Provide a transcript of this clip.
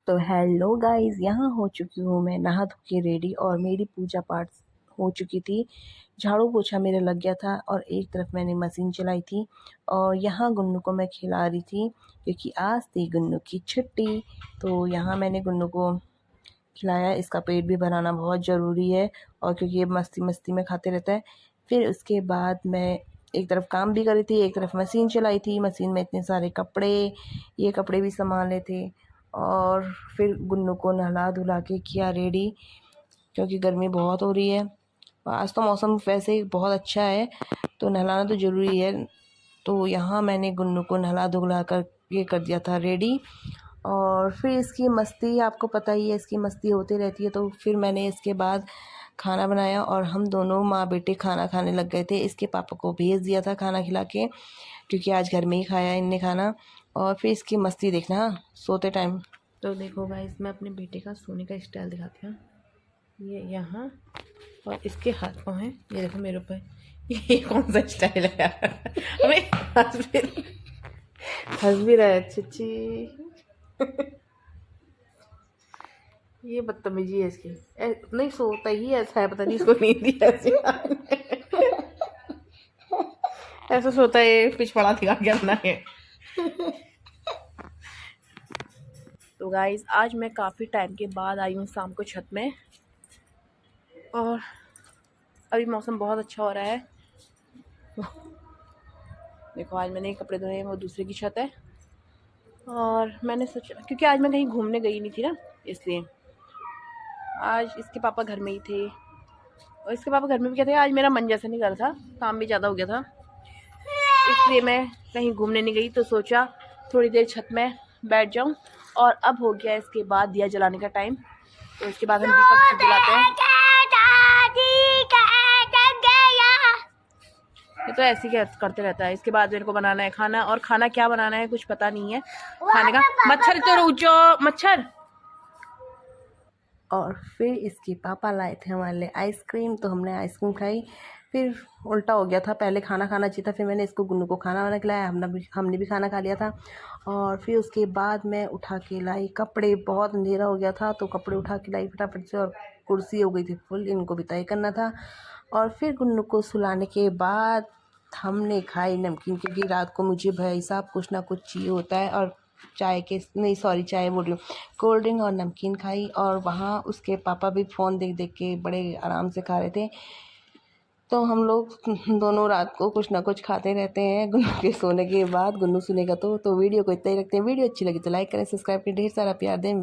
तो hello guys, यहाँ हो चुकी हूँ मैं नहा धो के रेडी और मेरी पूजा पाठ हो चुकी थी। झाड़ू पोछा मेरा लग गया था और एक तरफ मैंने मशीन चलाई थी और यहाँ गुन्नू को मैं खिला रही थी क्योंकि आज थी गुन्नू की छुट्टी। तो यहाँ मैंने गुन्नू को खिलाया। इसका पेट भी भराना बहुत ज़रूरी है और क्योंकि ये मस्ती मस्ती में खाते रहता है। फिर उसके बाद मैं एक तरफ काम भी कर रही थी, एक तरफ मशीन चलाई थी। मशीन में इतने सारे कपड़े, ये कपड़े भी संभाले थे और फिर गुन्नू को नहला धुला के किया रेडी क्योंकि गर्मी बहुत हो रही है। आज तो मौसम वैसे ही बहुत अच्छा है तो नहलाना तो ज़रूरी है। तो यहाँ मैंने गुन्नू को नहला धुला कर ये कर दिया था रेडी और फिर इसकी मस्ती आपको पता ही है, इसकी मस्ती होती रहती है। तो फिर मैंने इसके बाद खाना बनाया और हम दोनों माँ बेटे खाना खाने लग गए थे। इसके पापा को भेज दिया था खाना खिला के क्योंकि आज घर में ही खाया इनने खाना। और फिर इसकी मस्ती देखना सोते टाइम। तो देखो गाइस, मैं अपने बेटे का सोने का स्टाइल दिखाती हूँ। ये यहाँ और इसके हाथ पाँव हैं, ये देखो मेरे ऊपर। ये कौन सा स्टाइल है यार? अबे हंस भी रहा है चिच्ची। ये बदतमीजी है इसकी। नहीं सोता ही ऐसा है, पता नहीं इसको नींद ही ऐसी ऐसा सोता है, पिछवाड़ा दिखा के अंदर है। तो गाइज, आज मैं काफ़ी टाइम के बाद आई हूँ शाम को छत में और अभी मौसम बहुत अच्छा हो रहा है। देखो, आज मैंने कपड़े धोए हैं, वो दूसरे की छत है और मैंने सोचा क्योंकि आज मैं कहीं घूमने गई नहीं थी ना, इसलिए आज इसके पापा घर में ही थे। और इसके पापा घर में भी क्या थे, आज मेरा मन जैसा नहीं कर रहा था, काम भी ज़्यादा हो गया था, इसलिए मैं कहीं घूमने नहीं गई। तो सोचा थोड़ी देर छत में बैठ जाऊं। और अब हो गया इसके बाद दिया जलाने का टाइम, तो इसके बाद हम दीपक जलाते हैं। ये तो ऐसे ही करते रहता है। इसके बाद मेरे को बनाना है खाना, और खाना क्या बनाना है कुछ पता नहीं है खाने का। मच्छर तो रुक जाओ, मच्छर। और फिर इसके पापा लाए थे हमारे लिए आइसक्रीम, तो हमने आइसक्रीम खाई। फिर उल्टा हो गया था, पहले खाना खाना चाहिए था, फिर मैंने इसको गुन्नू को खाना वाना खिलाया, हमने भी खाना खा लिया था। और फिर उसके बाद मैं उठा के लाई कपड़े, बहुत अंधेरा हो गया था तो कपड़े उठा के लाई फटाफट से, और कुर्सी हो गई थी फुल, इनको भी तय करना था। और फिर गुन्नू को सुलाने के बाद हमने खाई नमकीन, क्योंकि रात को मुझे भाई साहब कुछ ना कुछ चाहिए होता है। और चाय बोल रही हूँ, कोल्ड ड्रिंक और नमकीन खाई। और वहाँ उसके पापा भी फ़ोन देख देख के बड़े आराम से खा रहे थे। तो हम लोग दोनों रात को कुछ ना कुछ खाते रहते हैं गुन्नू के सोने के बाद। गुन्नू सुनेगा तो वीडियो को इतना ही रखते हैं। वीडियो अच्छी लगी तो लाइक करें, सब्सक्राइब करें, ढेर सारा प्यार दें।